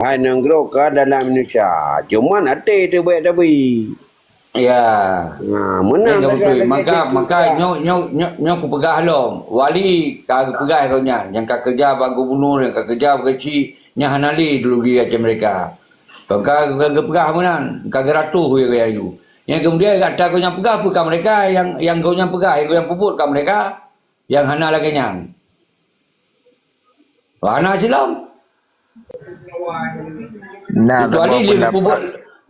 hanya ke dalam Indonesia. Cuma ada tu baik tapi. Ya. Menang Maka nyok ku pegah lom. Wali kau pegah kau nya. Yang kau kerja bang gubernur, yang kau kerja kecil nya hanali dulu dia macam mereka. Kau pegah menan, kau geratuh ya itu. Yang kemudian kata kau yang pegah bukan mereka, yang kau yang pegah, yang kau yang puput kan mereka, yang hana lagi nyang. Hana silam. Nah, Kecuali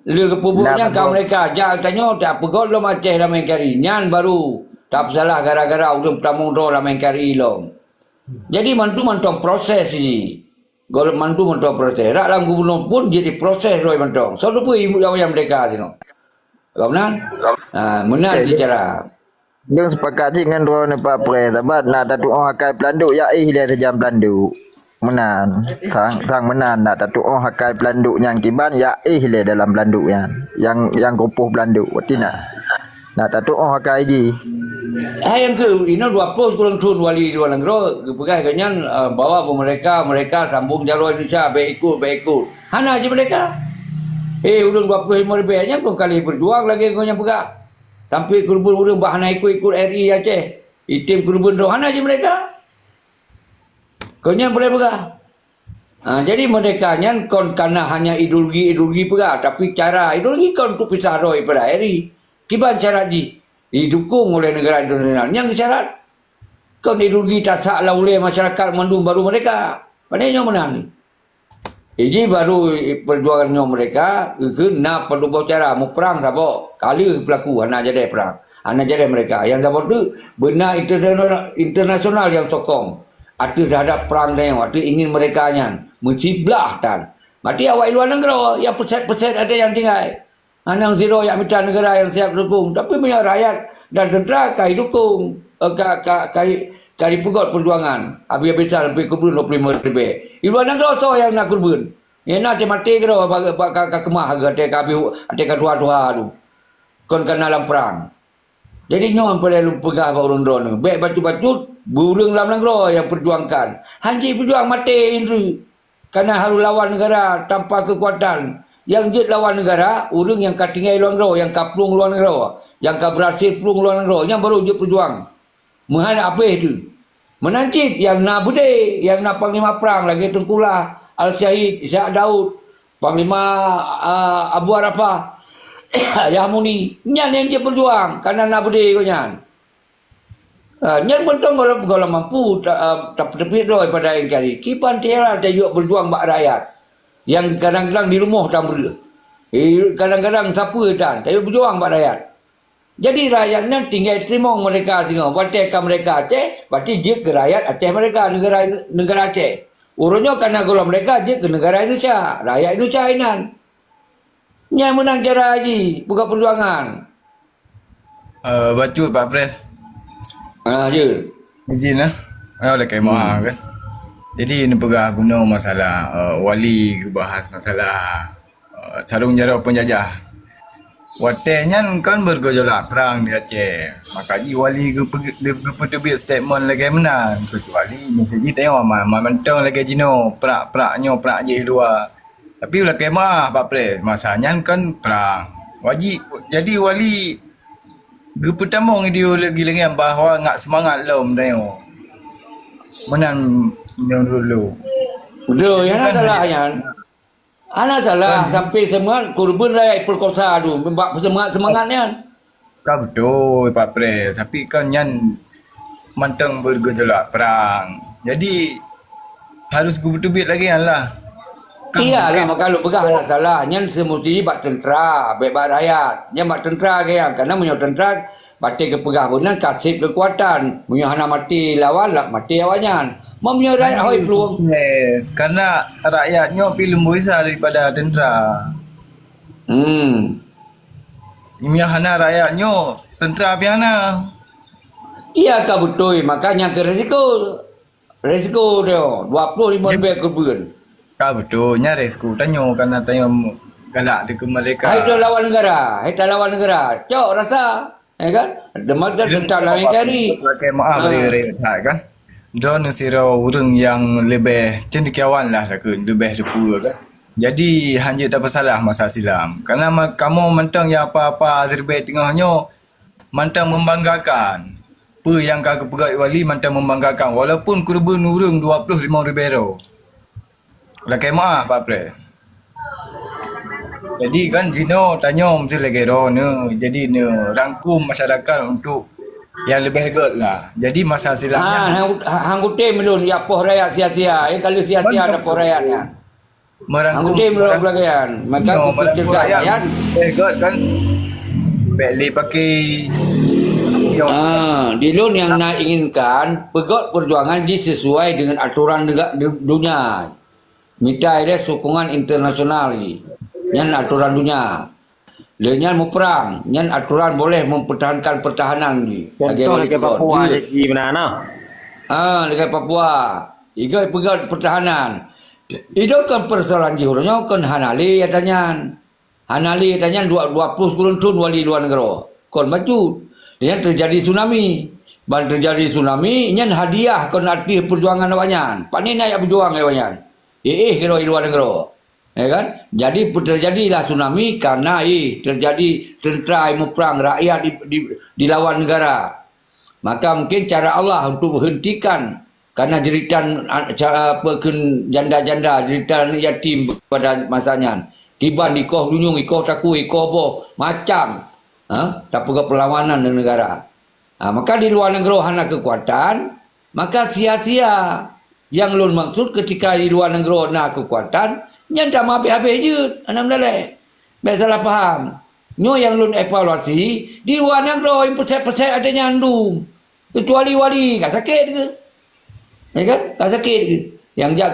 dia kepubuknya kau mereka. Jangan tanya, tak pegot lo macam lah main kari. Nyan baru. Tak salah gara-gara udah tamung roh lah main kari lo. Jadi mantu proses ni. Kalau mantu proses. Rak lang gubernur pun jadi proses roh mantong. So tu pun ibu yang mereka sini. Kau benar? Benar bicara. Yang sepakat je dengan dua ni Pak Pre. Sebab nak datuk orang akai pelanduk ya dia sejam pelanduk. Menan. Sang menan nak datuk orang akai pelanduk yang kiban ya dia dalam pelanduk yang kopoh pelanduk. Berarti nak datuk orang akai je. Yang ke ini 20 kurang tun wali dua negara pegai kanyan bawa mereka sambung jalur Indonesia baik ikut. Hana je mereka. Urang 25 lebihnya kau kali berjuang lagi kau yang pegak. Sampai kurban urang bahana ikut RI Aceh. Itim kurban rohana je mereka. Kau yang boleh pegak. Jadi mereka nyan kon karena hanya ideologi pegak, tapi cara ideologi kon tu pisah roh pada RI. Kiban cara ji didukung oleh negara internasional. Yang syarat kon ideologi tak sah lah oleh masyarakat mandung baru mereka. Pandainya mana ni? Ini baru perjuangannya mereka kena perlu cara mau perang siapa kali pelaku anak jadi perang anak jadi mereka yang siapa tu benar internasional yang sokong ada terhadap perang dan waktu ingin mereka nya menciblah dan mati awak luar negara yang perset ada yang tinggal anak zero yang minta negara yang siap dukung tapi punya rakyat dan tentera kai dukung kali pegot perjuangan habis sampai kubur 25 lebih di luar negara so yang nak kurban yang nak mati kira bak kemah harga ada dua tu kon kena dalam perang jadi nyom perlu pegah bak urang drone baik batu-batu burung dalam negara yang perjuangkan hanji perjuang mati indri karena harus lawan negara tanpa kekuatan yang jet lawan negara urang yang katinggai luar negara yang kaplung luar negara yang berhasil plung luar negara yang baru jet perjuang menghadap apa itu menancit yang nak bude yang nak panglima perang lagi Tengkulah Al-Syahid Isyak Daud Panglima Abu Arafah Yahmuni nyan yang dia berjuang karena nak bude kau nyan nyan betul kalau mampu tak terpilih daripada yang cari kipan tiara dia juga berjuang bak rakyat yang kadang-kadang di rumah tak beri kadang-kadang siapa dan dia berjuang bak rakyat. Jadi rakyatnya tinggal terima mereka tengok. Batalkan mereka Aceh, berarti dia ke rakyat Aceh mereka, negara Aceh. Urutnya karena kalau mereka dia ke negara Indonesia, rakyat Indonesia inan. Yang menang cara haji, bukan perjuangan. Bacut Pak Pres. Je. Izin lah. Oleh kemah kan. Jadi ini pegah guna masalah wali bahas masalah sarung jarak penjajah. Watenya kan bergejolak perang di Aceh. Makanya wali dia statement lagi mana kecuali mesej tengok mentang lagi jino peraknya perak je luar. Tapi ulah kemah Pak Pres. Masanya kan perang. Wajib jadi wali pertama dia lagi bahawa ngak semangat lom tengok. Menang dulu. Betul, yang salahnya. Anak salah sampai semangat korban rakyat perkosa tu semangatnya. Kau betul Pak Pres. Tapi kan yang mantang bergejolak perang. Jadi harus gubernur lagi lah. Iyalah maka lu pegah anak salah. Yang semestinya bak tentera, baik rakyat. Yang bak tentera kaya karena punya tentera batik ke pegah benar kasih kekuatan. Punya hana mati lawan lah mati awannya. Mempunyai rakyat hoi peluang. Yes, karena rakyatnya pilih lebih besar daripada tentera. Ini hana rakyatnya tentera piana. Iya kau betul. Makanya ke resiko dia 25 lebih korban. Kau betulnya resiko tanya karena tanya galak di mereka. Hai tu lawan negara. Cok rasa. Kan? Demak dah tentang lain kali. Pakai maaf tak kan. Drone siro urang yang lebih cendekiawan lah kan lebih depu kan. Jadi hanya tak bersalah masa silam. Karena kamu mentang ya apa-apa Azerbaijan tengahnya mentang membanggakan. Apa yang kau pegat wali mentang membanggakan. Walaupun kurban urung 25 ribu. Lah kemah Pak Pre. Jadi kan Dino tanya mesti lagi ni. Jadi ni rangkum masyarakat untuk yang lebih hebat lah. Jadi masa silamnya hang kutim dulu ya poh rakyat sia-sia. Kalau sia-sia ada poh rakyatnya. merangkum Kutim dulu belakang. Maka aku rakyat. hebat kan. Beli pakai Dilun yang nak inginkan pegot perjuangan sesuai dengan aturan negara dunia. Minta ada sokongan internasional ni. Yang aturan dunia. Lenyan mau perang, yang aturan boleh mempertahankan pertahanan ni. Contoh dekat Papua jadi mana? Dekat Papua. Iga pegang pertahanan. Itu kan persoalan jiurnya kan Hanali katanya. Hanali katanya 20 tun wali luar negara. Kon maju. Yang terjadi tsunami. Ban terjadi tsunami, yang hadiah kon arti perjuangan banyak. Pak ni nak berjuang banyak. Kira luar negara. Ya kan? Jadi terjadilah tsunami karena terjadi tentera yang perang rakyat di lawan negara. Maka mungkin cara Allah untuk menghentikan karena jeritan janda-janda, jeritan yatim pada masanya. Tiba ikoh dunyung, ikoh taku, ikoh boh, macam. Tak perlu perlawanan dengan negara. Maka di luar negara hanya kekuatan, maka sia-sia. Yang lun maksud ketika di luar negara nak kekuatan, yang tak habis-habis je. Anak mendadak. Biar salah faham. Nyo yang lun evaluasi, di luar negara yang perset-perset ada nyandung. Kecuali wali, tak sakit ke? Ya kan? Tak sakit ke? Yang jak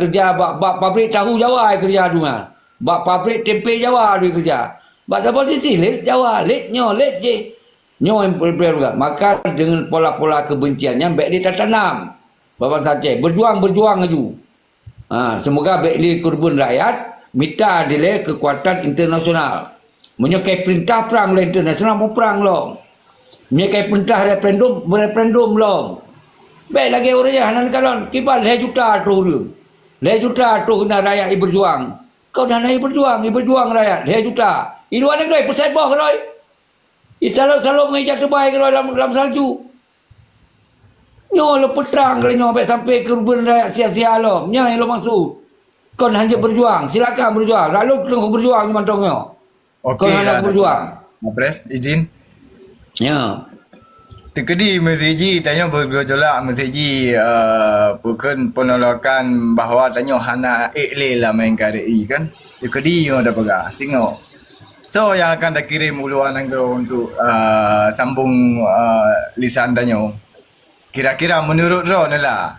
kerja, bak pabrik tahu Jawa kerja tu mah. Bak pabrik tempe Jawa dia kerja. Bak siapa sisi let Jawa, let je. Nyo yang juga. Maka dengan pola-pola kebenciannya baik dia tak tanam. Bapak Sanchez, berjuang aju. Semoga baik kurban rakyat minta adilai kekuatan internasional. Menyekai perintah perang oleh internasional mau perang long. Menyekai perintah referendum long. Baik lagi orangnya hanan kalon kibal 2 juta tu orang. 2 juta tu kena rakyat berjuang. Kau dah naik berjuang rakyat 2 juta. Di luar negeri pesat bawah keroi. Selalu mengejar terbaik keroi dalam salju. Nyo lo petrang kalau nyo sampai kurban rakyat sia-sia lo. Nyo yang lo maksud. Kau hanya berjuang, silakan berjuang. Lalu tengok berjuang cuma tongyo. Kau hanya berjuang. Pres izin. Ya. Terkedi mesej tanya bergejolak mesej bukan penolakan bahawa tanya hana ikle lah main KRI kan. Terkedi yo dah pegang singo. So yang akan dah kirim uluan negara untuk sambung lisan tanya. Kira-kira menurut Ron lah.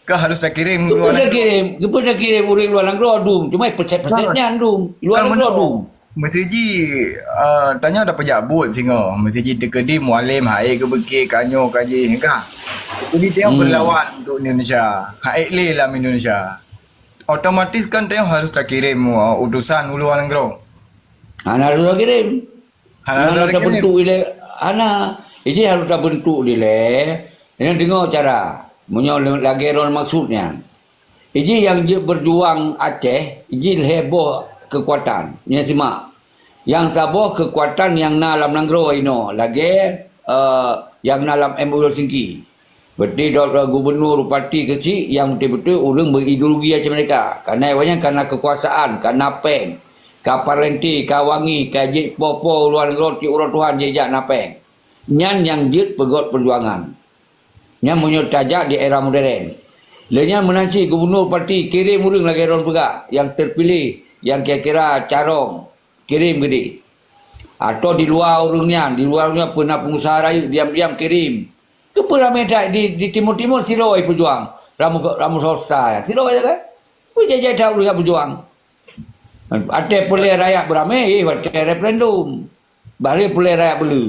Kau harus dah kirim luar negara. Kita dah kirim orang luar negara dum. Cuma perset-persetnya dum. Luar negara dum. Mesti tanya dah pejabut singo. Mesti terkedi mualim haik ke bekik kanyo kaji kan. Jadi dia berlawan untuk Indonesia. Haik le lah Indonesia. Otomatis kan dia harus dah kirim utusan luar negara. Ana harus dah kirim. Ana dah bentuk ile ana. Ini harus dah bentuk dia. Ini dengar cara. Punya lagi orang maksudnya. Ini yang berjuang Aceh, ini heboh kekuatan. Ini simak. Yang sabah kekuatan yang dalam negara ini. Lagi yang dalam MU Helsinki. Berarti gubernur parti kecil yang betul-betul orang berideologi macam mereka. Karena kekuasaan, karena peng. Kapal lenti, kawangi, kajik popo luar negara, orang Tuhan jejak napeng. Nyan yang jid pegot perjuangan. Nyan punya tajak di era modern. Lenyan menanci gubernur parti kirim orang lagi orang pegak yang terpilih, yang kira-kira carong kirim gede. Atau di luar orangnya pernah pengusaha rayu diam-diam kirim. Kepada medak di timur-timur siloi berjuang. Ramu Sosa siloi kan. Pujajai tahu dia berjuang. Ada pelai rakyat beramai, ada referendum. Balik pelai rakyat beli.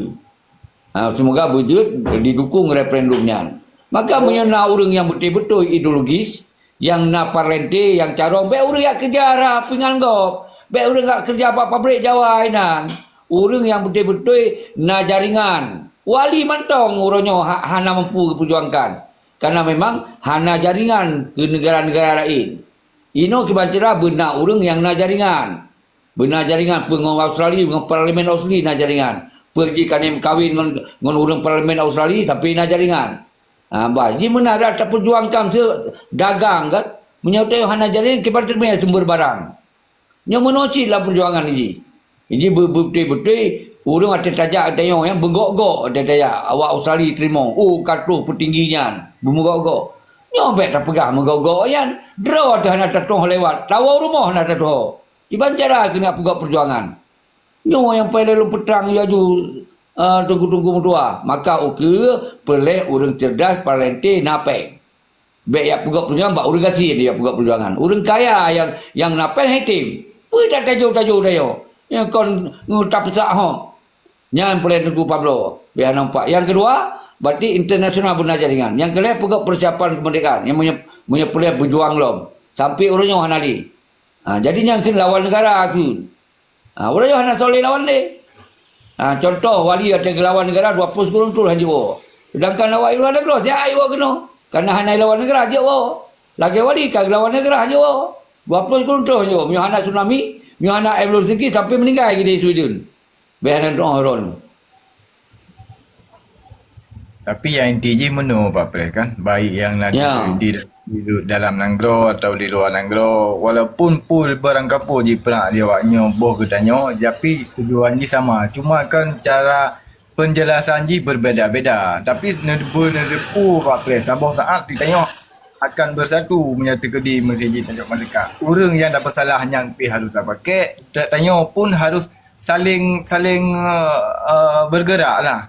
Semoga wujud didukung referendumnya. Maka menyena orang yang betul-betul ideologis, yang nak parlente, yang carong, baik orang yang kerja arah pingan gop, baik orang yang kerja apa pabrik Jawa inan, orang yang betul-betul nak jaringan. Wali mantong orangnya hana mampu perjuangkan. Karena memang hana jaringan ke negara-negara lain. Ino kibacara benar orang yang nak jaringan. Benar jaringan pengong Australia dengan Parlimen Australia nak jaringan. Pergi kanem kahwin dengan orang Parlimen Australia sampai nak jaringan. Ini benar ada perjuangkan dagang kan. Menyautai hana jaringan kibacara sumber barang. Yang menocik lah perjuangan ini. Ini betul-betul orang ada tajak ada yang bergok-gok ada tajak. Awak Australia terima. Oh kartu petingginya. Bergok-gok. Nyobek tak pegang menggogok yan. Draw ada nak tatong lewat. Tawa rumah nak tatong. Iban cara kena pegang perjuangan. Nyo yang pai dalam petang jaju tunggu-tunggu mutua. Maka pelek orang cerdas parlente napek. Baik yang pegang perjuangan bak orang kasih dia pegang perjuangan. Orang kaya yang napek hitim. Pui tak tajuk-tajuk dia. Yang kon ngutap pesak ho. Yang pelek tunggu Pablo. Biar nampak. Yang kedua, berarti internasional benar jaringan. Yang kedua pegawai persiapan kemerdekaan. Yang punya pilihan berjuang lom. Sampai orang yang hanali. Jadi yang kena lawan negara aku. Orang yang soleh lawan ni. Contoh wali ada lawan negara 20 kurun tu hanya. Sedangkan awak luar negara saya awak kena. Karena hanai lawan negara aja awak. Lagi wali kag lawan negara aja awak. 20 kurun tu hanya. Mihana tsunami, mihana evolusi sampai meninggal di Sweden. Bahanan orang. Tapi yang inti menu Pak Pres kan, baik yang nak di dalam Nanggro atau di luar Nanggro, walaupun pun barang kapur je pernah dia waknya boh ketanya, tapi tujuan je sama. Cuma kan cara penjelasan je berbeza-beza. Tapi nedepu Pak Pres, sabah saat ditanya akan bersatu menyatakan di Masjid Tanjung Merdeka. Orang yang dapat salah yang harus tak pakai, tanya pun harus saling bergerak lah.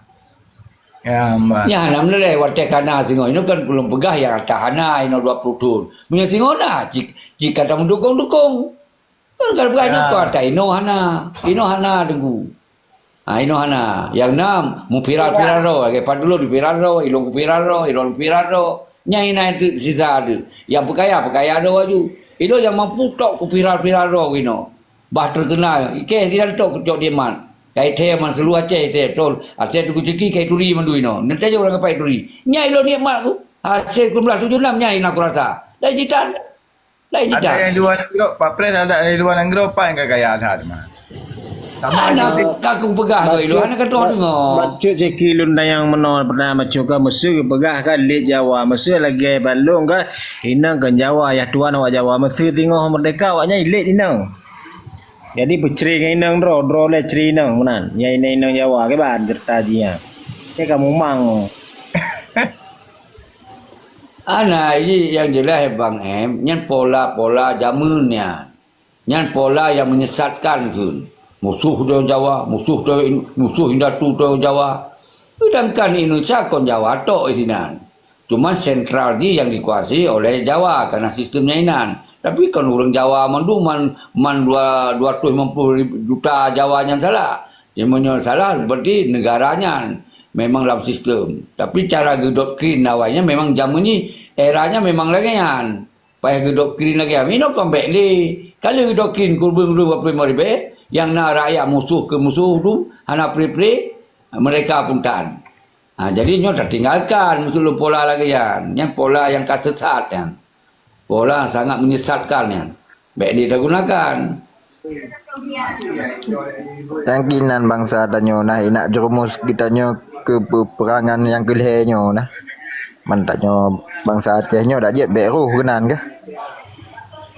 Ya, Mbak. Ya, namanya le wate kana singo. Ini kan belum pegah ya tahana ini 20 tahun. Punya singo na jika tak mendukung. Kan kalau pegah ini kau ada ino hana tunggu. Ino hana. Yang enam mu piral ro, ke padulu di piral ro, ilong piral ro. Nyai na itu sisa ada. Yang pekaya ro aju. Itu yang mampu tok ku piral ro ino. Bah terkenal. Ike tidak tok kecok diaman. Kai the man selu Aceh te tol Aceh tu kuciki kai turi mandu ino nanti aja orang kapai turi nyai lo ni mak aku Aceh 1976 nyai nak aku rasa lai jitan ada yang luar Nanggro Pak Pres ada yang luar Nanggro apa yang kaya ada mah sama anak kakung pegah tu anak kata dengar Macuk ceki lun yang menon pernah macuk kan Mesir pegah kan lit Jawa Mesir lagi balung kan inang kan Jawa ya tuan awak Jawa Mesir tengok merdeka awaknya lit inang. Jadi berceri dengan inang draw le ceri inang menan. Nyai inang Jawa ke ban cerita dia. Ke kamu mang. Ini yang jelas Bang nyan pola zamannya. Nyan pola yang menyesatkan tu. Musuh orang Jawa, musuh Hindatu orang Jawa. Sedangkan Indonesia kon Jawa tok isinan. Cuma sentral dia yang dikuasai oleh Jawa karena sistemnya inan. Tapi kan orang Jawa mandu man 250 juta Jawa yang salah. Yang salah berarti negaranya memang dalam sistem. Tapi cara gedoktrin awalnya memang zaman ni eranya memang lagi kan. Payah gedoktrin lagi. Mino comeback ni. Kalau gedoktrin kurban ribu yang nak rakyat musuh ke musuh tu hana pre mereka pun tan. Jadi nyo tertinggalkan musuh pola lagi kan. Yang pola yang kasesat kan. Pola sangat menyesatkan ya. Baik dia gunakan. Yangkinan bangsa tanyo nah nak jerumus kita nyo ke peperangan yang kelihnya nah. Mantaknyo bangsa Aceh nyo dak jet beru kenan ke?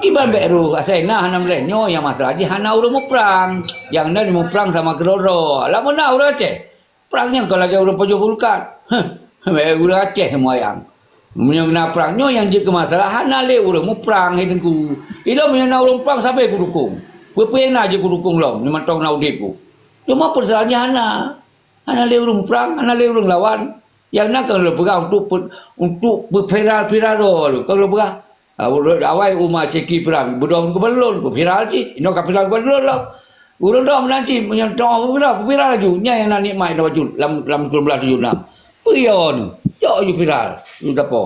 Iban beru asal nah hana mlenyo yang masalah di hana urang mau perang. Yang nak mau perang sama Kedoro. Lah mana urang Aceh? Perangnya kalau lagi urang Pojok Vulkan. Urang Aceh semua yang menyang perangnya yang je ke masalah hana le urang mu perang hidungku. Ilo menyang urang perang sampai ku dukung. Bepen aja ku dukung lo, ni mantong na udipu. Cuma persoalannya hana le urang perang, hana le urang lawan. Yang nak kalau pegang untuk berviral lo. Kalau pegang awai umah ceki perang, berdom ke belon, viral ji. Ino kapital ke belon lo. Urang dom nanti menyang tong viral ju. Nya yang nak nikmat dah wajud lam 1976. Pion, jauh je viral. Sudah apa?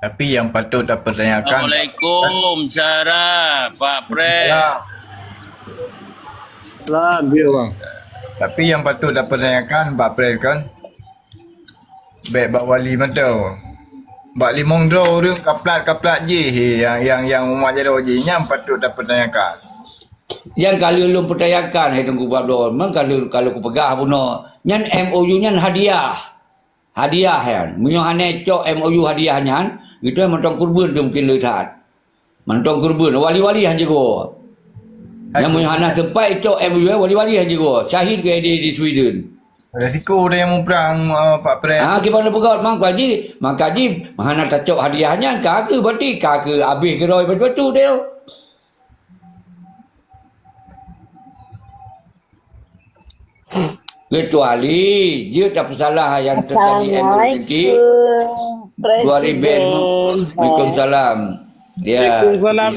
Tapi yang patut dipertanyakan. Assalamualaikum, Cara Pak Pres. Lah, biar bang. Tapi yang patut dipertanyakan Pak Pres kan. Baik bak wali mata. Bak limong dro dia kaplat je yang umat jero je nyam patut dapat tanyakan. Yang kalau lu percayakan hai tunggu babdo, memang kalau ku pegah puno, nyan MOU nyan hadiah. Hadiah kan. Munyo hane cok MOU hadiah nyan, gitu mentong kurban tu mungkin lehat. Mentong kurban wali-wali han jego. Yang munyo hana sempat cok MOU wali-wali han jego. Syahid ke di Sweden. Resiko dia yang perang Pak Pres. Gimana pegaut mang kaji, mana tak cok hadiahnya kagak berarti kagak habis ke roi betul dia. Kecuali dia tak bersalah yang terjadi emergency. Presiden. Waalaikumsalam. Ya. Waalaikumsalam.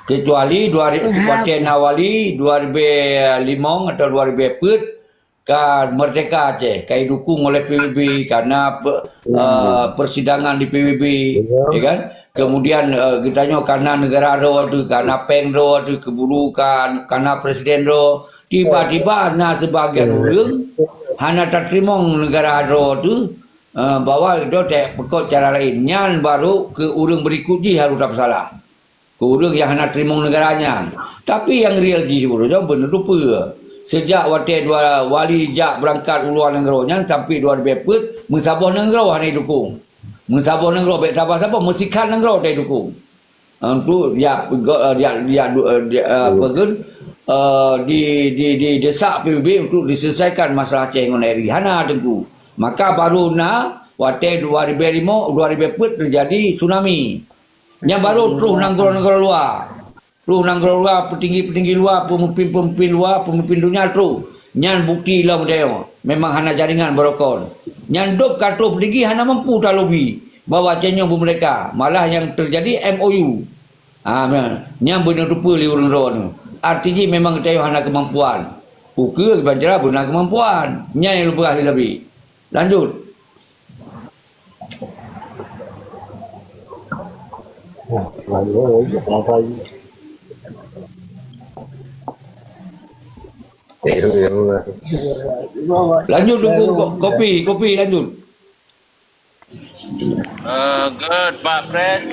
Kecuali 2000 awali 2005 atau 2004 kan Merdeka Aceh kai dukung oleh PBB karena persidangan di PBB ya kan. Kemudian kita nyo karena negara ro tu karena peng ro tu keburukan karena presiden ro tiba-tiba na sebagian orang hana tak terima negara ro tu bahwa itu tak pekot cara lain nyan baru ke orang berikutnya harus tak salah ke orang yang hana terima negaranya. Tapi yang real di sebenarnya benar rupa sejak waktu dua wali jak berangkat luar negara nyan sampai 2004 mensabah negara hana dukung. Mensabah negara baik siapa musikan negara dia dukung. Untuk dia desak PBB untuk diselesaikan masalah Aceh dengan air hana tengku. Maka baru waktu 2005 2004 terjadi tsunami. Yang baru terus negara luar. Terus negara luar, petinggi-petinggi luar, pemimpin-pemimpin luar, pemimpin dunia terus. Nyan bukti lah dia. Memang hana jaringan berokon. Nyan dok kata petinggi hana mampu tak lobby bahawa Acehnya mereka. Malah yang terjadi MOU. Nyan benar rupa li orang roh ni. Artinya memang kita hana kemampuan. Uka kebanjara benar kemampuan. Nyan yang lupa lebih. Lanjut. Lanjut tunggu kopi lanjut. Good Pak Pres.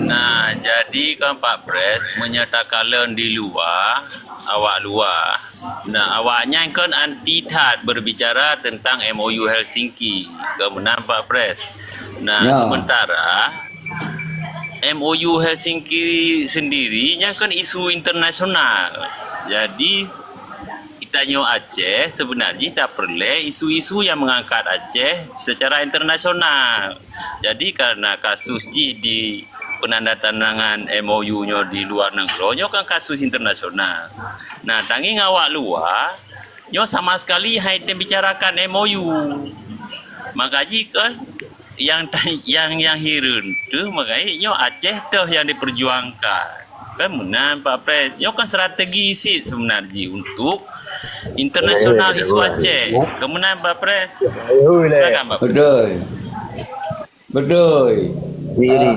Nah, jadi kan Pak Pres menyatakan di luar, awak luar. Nah, awaknya kan anti-tat berbicara tentang MOU Helsinki. Kemudian Pak Pres. Nah, Ya. sementara MOU Helsinki sendirinya kan isu internasional. Jadi kita nyo Aceh sebenarnya tak perlu isu-isu yang mengangkat Aceh secara internasional. Jadi karena kasus di penandatanganan MOU-nya di luar negara, nyo kan kasus internasional. Nah, tangi ngawak luar, nyo sama sekali hanya bicarakan MOU. Makanya kan yang hirun tu makanya nyo Aceh tu yang diperjuangkan. Kan menang Pak Pres. Nyo kan strategi sih sebenarnya untuk internasional isu Aceh. Kemudian Pak Pres. Silakan Pak Pres. Betul.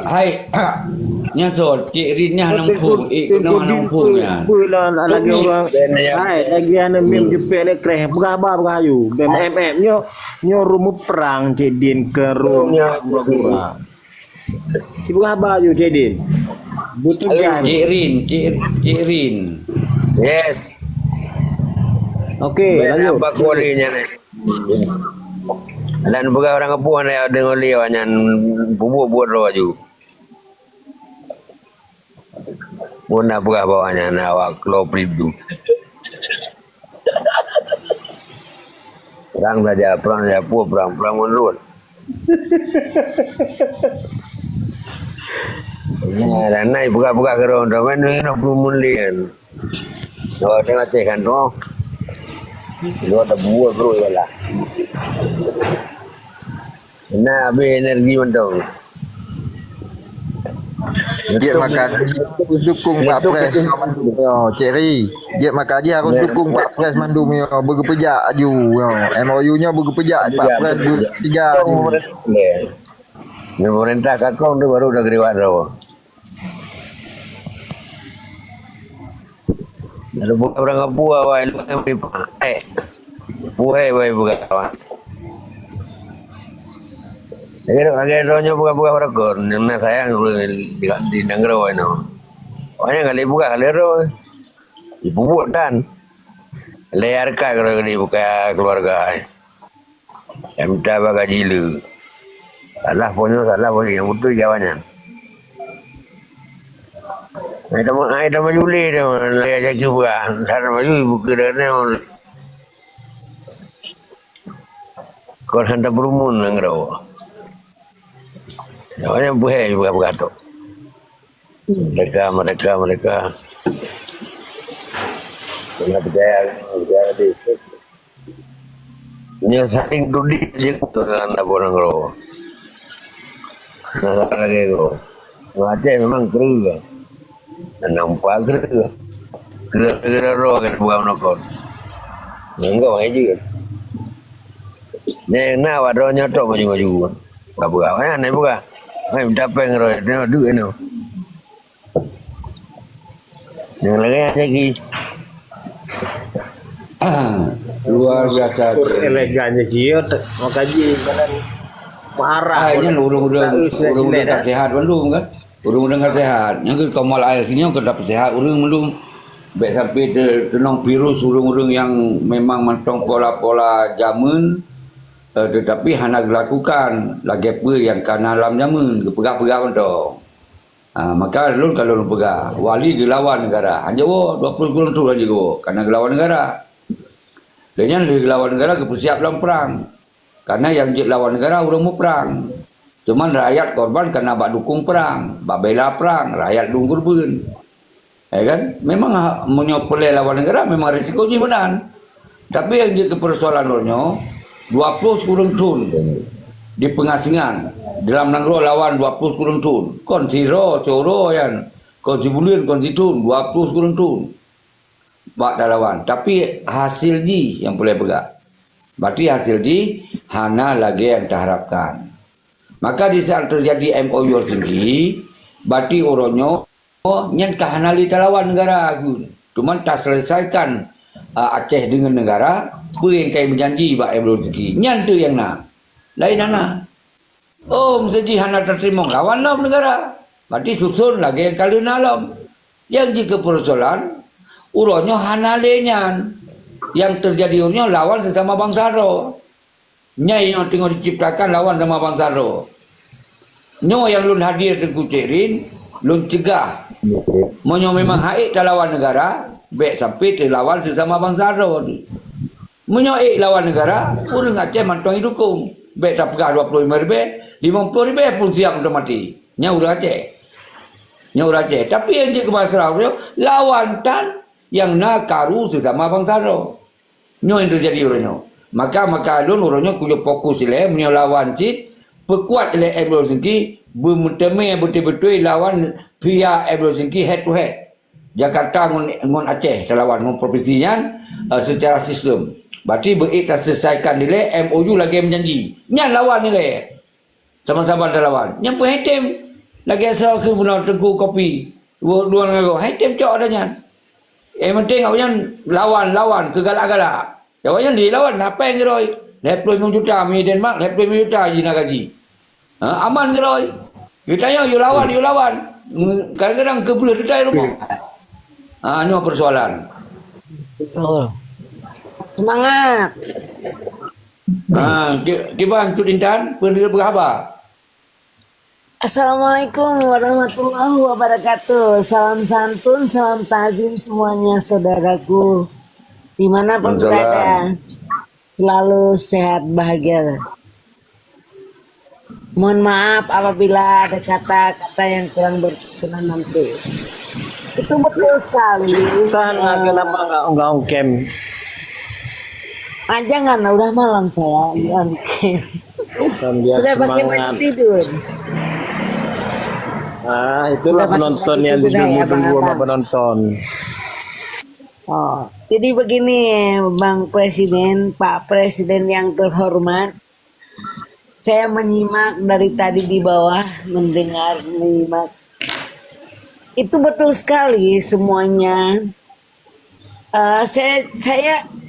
Hai. Nya so, Cik Rinnya nampung, nampung ya. Pula lagi orang. Hai, lagi ana mem jepek le kreh. Berapa berhayu. BMM nyo rumu perang Cik Din ke rumah gura. Berapa you Cik Din? Butuh kan. Cik Rin. Yes. Okey, lanjut. Apa kualinya ni? Dan bukan orang kepuan yang dengan dia yang buat roh ju. Muna bukan bawanya nawak low preview. Perang saja perang menurut. Nah, dan naik buka-buka ke orang tu, mana ni nak pemulihan. Kalau tengah cek kan tu, dia tak buat bro lah. Nah, habis energi mentong. Dia makan dukung Pak Pres yo Ceri. Dia makan dia harus dukung Pak Pres mandum yo bergepejak aju yo. MOU-nya bergepejak Pak Pres tiga. Pemerintah kakau tu baru dah geriwat rawa. Lalu bukan orang Papua, wah, lu yang puai, bukan kawan. Agak ronya buka-buka berakon. Yang nak sayang di Nanggro ini. Pokoknya kali buka kali ro. Ibu buat dan. Layar kalau dibuka keluarga. Minta bagai jilu. Salah punya yang betul jawabannya. Ada majuli dia, lagi aja juga. Sana maju ibu kerana kau hendak berumun nanggrau. Namanya buhe buka tu. Mereka. Tidak percaya di. Ini saling dudi je tu anda orang nanggrau. Nak lagi ko. Macam memang kering. Nampak kira roh kan bukan nokon. Enggak aja. Ni nak wadah nyotok maju. Tak buka. Ni buka. Ni dapat roh. Ni duit ni. Yang lagi. Luar biasa. Elegannya dia mau kaji kan marah. Ini urung-urung tak sehat belum kan? Urung tak sehat. Yang ke kamal air sini ke dapat sehat urung belum. Baik sampai tenang virus urung-urung yang memang mentong pola-pola zaman tetapi hanya dilakukan lagi apa yang kena alam zaman pegah-pegah mentong. Maka lu kalau lu pegah wali dilawan negara. Hanya 20 bulan tu aja go karena dilawan negara. Dan yang dilawan negara kepersiap dalam perang. Karena yang lawan negara orang mau perang. Cuman rakyat korban karena bak dukung perang, bak bela perang, rakyat dukung korban. Kan? Memang menyopelai lawan negara memang risikonya benar. Tapi yang jadi persoalan orangnya 20 kurang tun di pengasingan dalam Nanggro lawan 20 kurang tun. Kon siro, coro yan, kon si bulian, kon si tun 20 kurang tun. Bak dah lawan. Tapi hasil di yang boleh pegang. Berarti hasil di hana lagi yang diharapkan. Maka di saat terjadi MOU tinggi, berarti orangnya yang kahanali lawan negara. Cuma tak selesaikan Aceh dengan negara, apa yang kaya berjanji bak MOU tinggi. Yang tu yang nak. Lain hana. Oh, mesti hana terterima lawan lah negara. Berarti susun lagi yang kali nalam. Yang jika persoalan, orangnya hana lenyan. Yang terjadi orangnya lawan sesama bangsa roh. Nyai yang tengok diciptakan lawan sama bangsa roh. Nyo yang lun hadir di kucerin, lun cegah. Monyo memang haik tak lawan negara, baik sampai terlawan sesama bangsa roh. Monyo lawan negara, urang Aceh mantong dukung. Baik tak pegah 25 ribu, 50 ribu pun siap untuk mati. Nya urang Aceh. Tapi yang jadi masalah lawan tan yang nak karu sesama bangsa roh. Nyo yang terjadi orangnya. Maka lun orangnya kuyo fokus le menyelawan cit pekuat le Abdul Singki bermutame betul-betul lawan pihak Abdul Singki head to head. Jakarta ngon Aceh lawan ngon provinsinya secara sistem. Berarti kita selesaikan nilai MOU lagi menjanji. Nya lawan nilai. Sama-sama lawan. Yang pun hitam lagi asal ke benar teguh kopi. Dua ngago hitam cok adanya. Penting awaknya lawan kegalak-galak. Awaknya dilawan apa yang geroi? 25 juta mi Denmark, 25 juta je nak gaji. Aman geroi. Kita yo lawan. Kadang-kadang kebelah detai rumah. Ini persoalan. Betul. Semangat. Kiban Cud Intan, pendiri berapa? Assalamualaikum warahmatullahi wabarakatuh. Salam santun, salam takzim semuanya saudaraku. Dimanapun berada, selalu sehat bahagia. Mohon maaf apabila ada kata-kata yang kurang berkenan nanti. Itu betul sekali. Kan kenapa enggak ongkem? Jangan, udah malam saya. Sudah pakai baju tidur. Itulah penonton yang ditunggu sama penonton. Jadi begini Bang Presiden, Pak Presiden yang terhormat, saya menyimak dari tadi di bawah, menyimak. Itu betul sekali semuanya.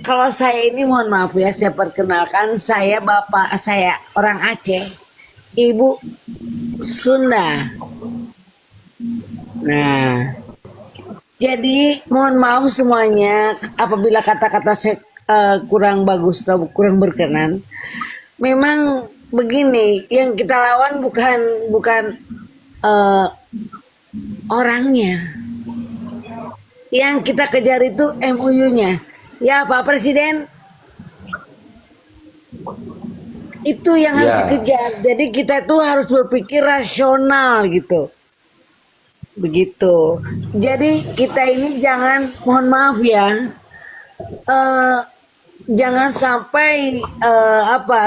Kalau saya ini mohon maaf ya, saya perkenalkan, saya bapak saya orang Aceh Ibu Sunda. Nah, jadi mohon maaf semuanya apabila kata-kata saya kurang bagus atau kurang berkenan. Memang begini, yang kita lawan bukan orangnya. Yang kita kejar itu MOU-nya. Ya Pak Presiden, itu yang harus Ya. dikejar. Jadi kita tuh harus berpikir rasional gitu. Begitu. Jadi kita ini jangan, mohon maaf ya, jangan sampai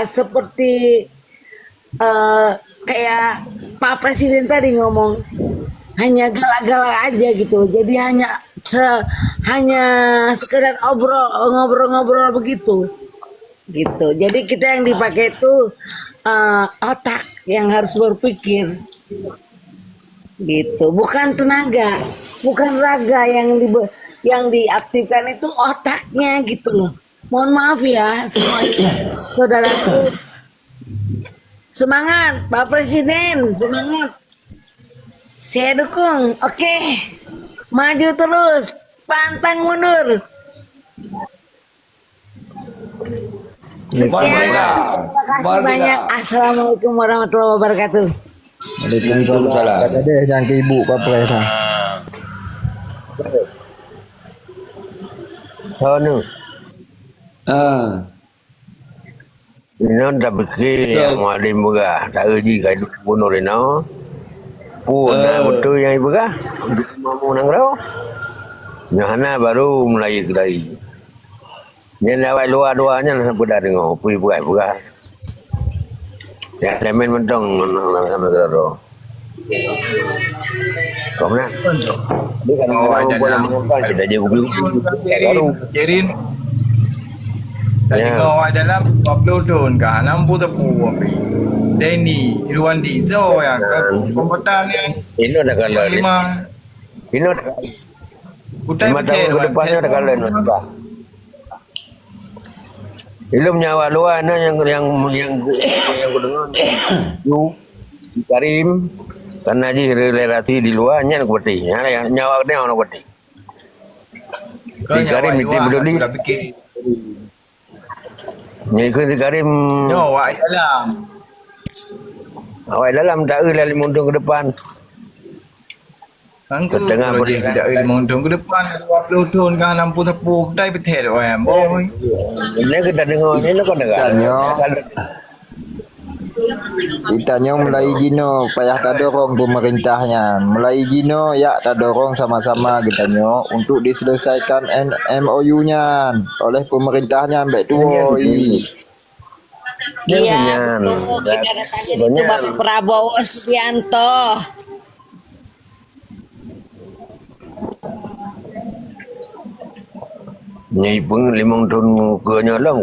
seperti kayak Pak Presiden tadi ngomong hanya galak-galak aja gitu. Jadi hanya sekedar ngobrol-ngobrol begitu. Gitu. Jadi kita yang dipakai itu otak yang harus berpikir. Gitu. Bukan tenaga, bukan raga yang diaktifkan, itu otaknya gitu loh. Mohon maaf ya semuanya, saudaraku. Semangat Pak Presiden, semangat. Saya dukung. Oke. Maju terus, pantang mundur. Sekian. Terima kasih banyak. Assalamualaikum warahmatullahi wabarakatuh. Waalaikumsalam. Kata dia yang ke ibu Pak Pres dah. So ni, ini dah fikir yang malim berah. Tak kerja kat bunuh ni no. Pun dah betul yang ibu berah. Mamu nang rau. Nyahana baru mulai kedai. Yang lawai luar-luarnya lah budak dengar. Pui buat berah. Ya, lemen mentong sama kerana. Kau mana? Dia kadang-kadang boleh mengapa kita dia ubi baru. Jerin. Tadi Ya. kau ada dalam 20 tahun kah 60 tepu api. Denny, Irwan Dizo yang ke komputer ni. Ini dah kalau ni. 5 Ini dah. Putai 5 tahun ke depannya dah kalau ni. Ilmu nyawa luar ni yang aku dengar. You, Karim, karena je relasi di luarnya nak berarti. Yang nyawa ni orang berarti. Kau Di Karim nyawa mesti luar, berduli. aku dah fikir. Ni di Karim. Nyawa dalam. Awak dalam tak ada 5 tahun ke depan. Kan tu Setengah projek boleh. tidak 5 tahun ke depan 20 tahun kah 60 tepu putai betul orang. Boy. Ini kita dengar ni nak dengar. Tanya. Ditanya mulai jino payah tak dorong pemerintahnya. Mulai jino ya tak dorong sama-sama ditanya untuk diselesaikan MOU-nya oleh pemerintahnya ambek tuoi. Iya, betul. Kita ada tadi itu Mas Prabowo Subianto. Ni pun 5 tahun ke nyolam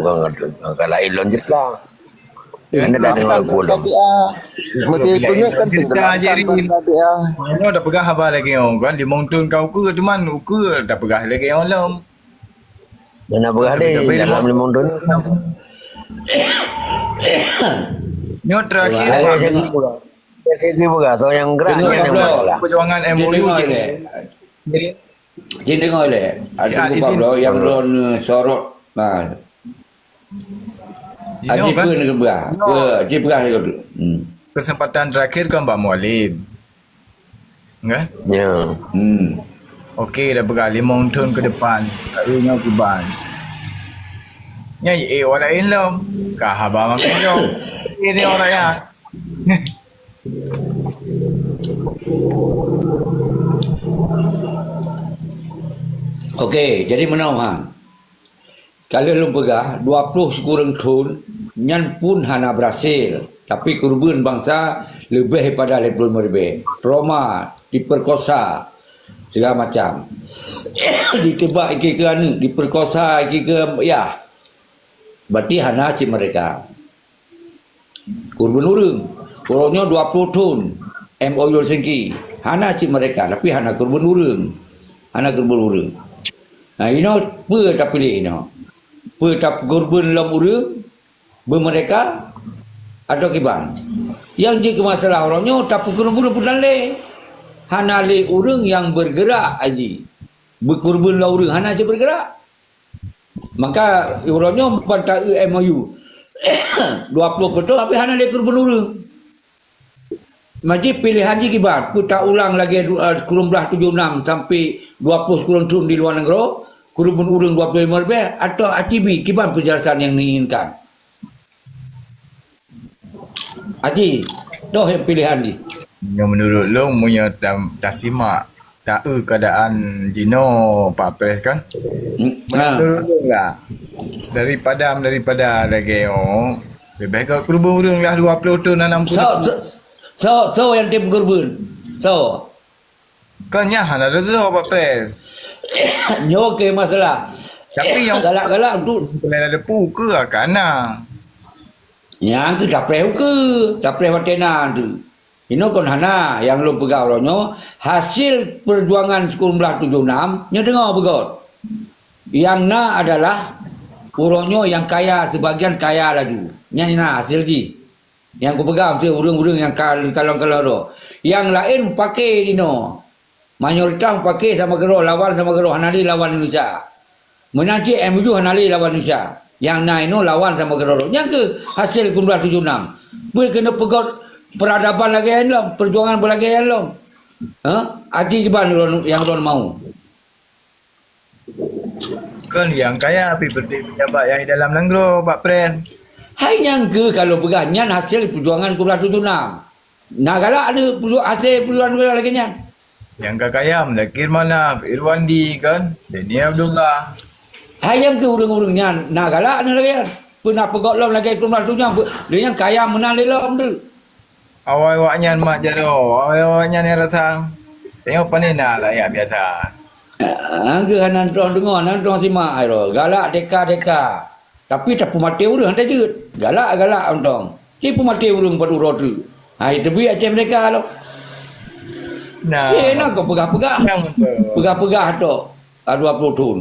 kalau ilon je lah. Anda dah dengar aku lah. Tapi mesti punya kan Cerita Jerin. tapi Kau dah pegah apa lagi orang kan 5 tahun kau ke tu mana ke dah pegah lagi orang lam. Mana berah dia dalam 5 tahun. Ni terakhir Saya Pak. jangan berah. Saya berah. So yang gerak Dengar yang bro. masalah. Perjuangan Dia MOU dengar je. le. Jerin. Dia dengar le. Ada Siap, buka izin. bro yang ron sorot. Nah, Jino Haji kan pun nak berah. Haji berah juga dulu. kesempatan terakhir kan Mbak Mualim. Kan? Ya. Okey dah pegah 5 tahun ke depan. Tak punya kuban. Nya orang lain lam. Kah haba makan jo. Ini orang ya. Okey, jadi menang hang. Kalau lu pegah 20 sekurang tahun, nyan pun hana berhasil. Tapi korban bangsa lebih daripada 50,000. Trauma, diperkosa, segala macam. Ditebak iki ke anu, diperkosa iki ke ya. Berarti hana cik mereka. Korban urang. Orangnya 20 tahun. MOU Helsinki. Hana cik mereka, tapi hana korban urang. Hana korban urang. Nah, ini apa tak pilih ini? Apa tak korban dalam urang? Mereka atau kiban. Yang je masalah orangnya tak pukul-pukul putan le. Hana le orang yang bergerak aji. Berkurban lah orang hana je bergerak. Maka orangnya pada MOU 20 betul tapi hana le kurban orang. Majib pilihan je kibat, putar ulang lagi kurun belah 76 sampai 20 kurun turun di luar negara, kurun urang 25 lebih atau ATB kibat penjelasan yang diinginkan. Haji, dah yang pilihan ni. Yang menurut lo punya tak simak tak keadaan Dino Pak Pres kan? Menurut lo lah. Daripada lagi lebih baik kurban urang lah 20 tahun 60. So yang dia berkorban. So. Kan nyahan ada tu Pak Pres. Nyo ke masalah. Tapi yang galak-galak tu kalau ada puke akana. Yang tu dapre ke, dapre watenan tu. Ino kon hana yang lu pegang orangnya hasil perjuangan 1976 nyo dengar begot. Yang na adalah orangnya yang kaya sebagian kaya lagi. Nya na hasil ji. Yang aku pegang tu urang-urang yang kalau-kalau tu. Yang lain pakai dino. Mayoritas pakai sama gero lawan sama gero Hanali lawan Indonesia. Menanti MU Hanali lawan Indonesia. Yang naino lawan sama gero. Yang ke hasil 1976. Boleh kena pegot peradaban lagi elok, perjuangan lagi elok. Aji jeban yang orang mau. Kan yang kaya api pejabat yang di dalam negara Pak Pres. Hai yang ke kalau pegangnya hasil perjuangan 1976. Nah galak ada hasil perjuangan lagi nya. Yang kaya Melakir Manaf, Irwandi kan, Deni Abdullah. Hai yang ke urang-urangnya nah galak ada lagi. Pernah pegok lom lagi 1976. Dia yang kaya menang lelom tu. Awak-awaknya mak jaro, awak-awaknya ni rasa. Tengok panina lah ya biasa. Angge hanan tong dengar, nan tong simak airo. Galak deka-deka. Tapi tak pemati urang tak je. Galak-galak ontong. Ci pemati urang pada urang tu. Hai tebi aceh mereka lo. Nah. Nak kau pegah-pegah. Pegah-pegah tu. 20 tahun.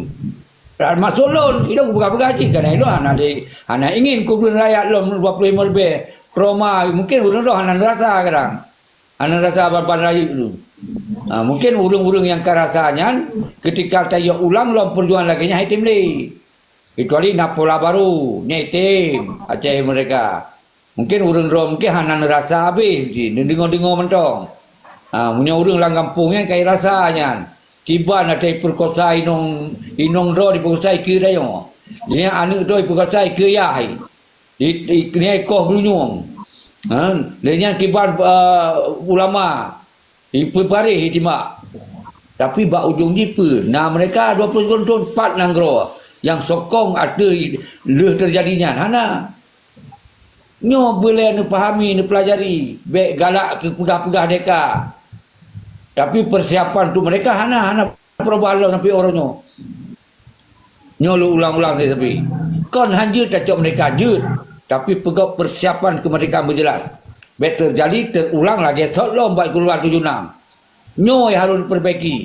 Masuk lon, itu pegah-pegah cik kan itu hana ingin kumpulan rakyat lon 25 lebih. Roma mungkin urang tu hana rasa sekarang. Hana rasa ban raya tu. Mungkin urang-urang yang kerasanya ketika tayo ulang lom perjuangan lagi nya hitim le. Kecuali nak pola baru, ni tim Aceh mereka. Mungkin urang rom mungkin hana rasa habis je, dengar-dengar mentong. Punya urang lang kampungnya kai rasanya. Kiban ada perkosa inong ro diperkosa ke dayo. Ni anak tu diperkosa ke yai. Ni koh glunyong. Lenyang kiban ulama. Ipare hitima. Tapi bak ujung jipe. Nah mereka 20 tahun 4 nanggro. Yang sokong ada leh terjadinya hana nyo boleh ni fahami ni pelajari baik galak ke pegah-pegah deka tapi persiapan tu mereka hana perubahan sampai orangnya nyo lu ulang-ulang tapi kon hanjut tak cok mereka jut tapi pegah persiapan kemerdekaan berjelas baik terjadi terulang lagi tolong baik keluar 76 nyo yang harus diperbaiki.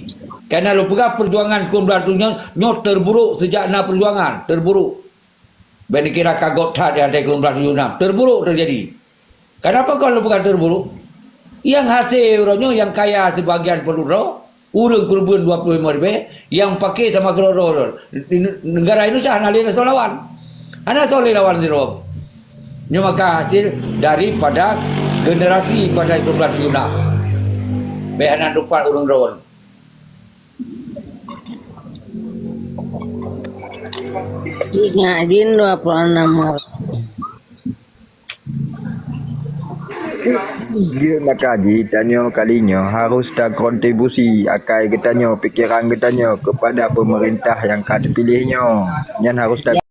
Kerana lu pegang perjuangan 1977 nyo terburuk sejak na perjuangan, terburuk. Ben kira kagot tak ada 1976, terburuk terjadi. Kenapa kalau pegang terburuk? Yang hasil orangnya yang kaya sebagian penduduk, urang kurban 25 lebih, yang pakai sama keroro. Negara Indonesia hana lena lawan. Hana soleh lawan zero. Nyo maka hasil daripada generasi pada 1976. Be anak lupa urang ron. Ngajin 26 Dia nak kaji tanya kalinya harus ada kontribusi akai ketanya pikiran ketanya kepada pemerintah yang akan dipilihnya. Yang harus ada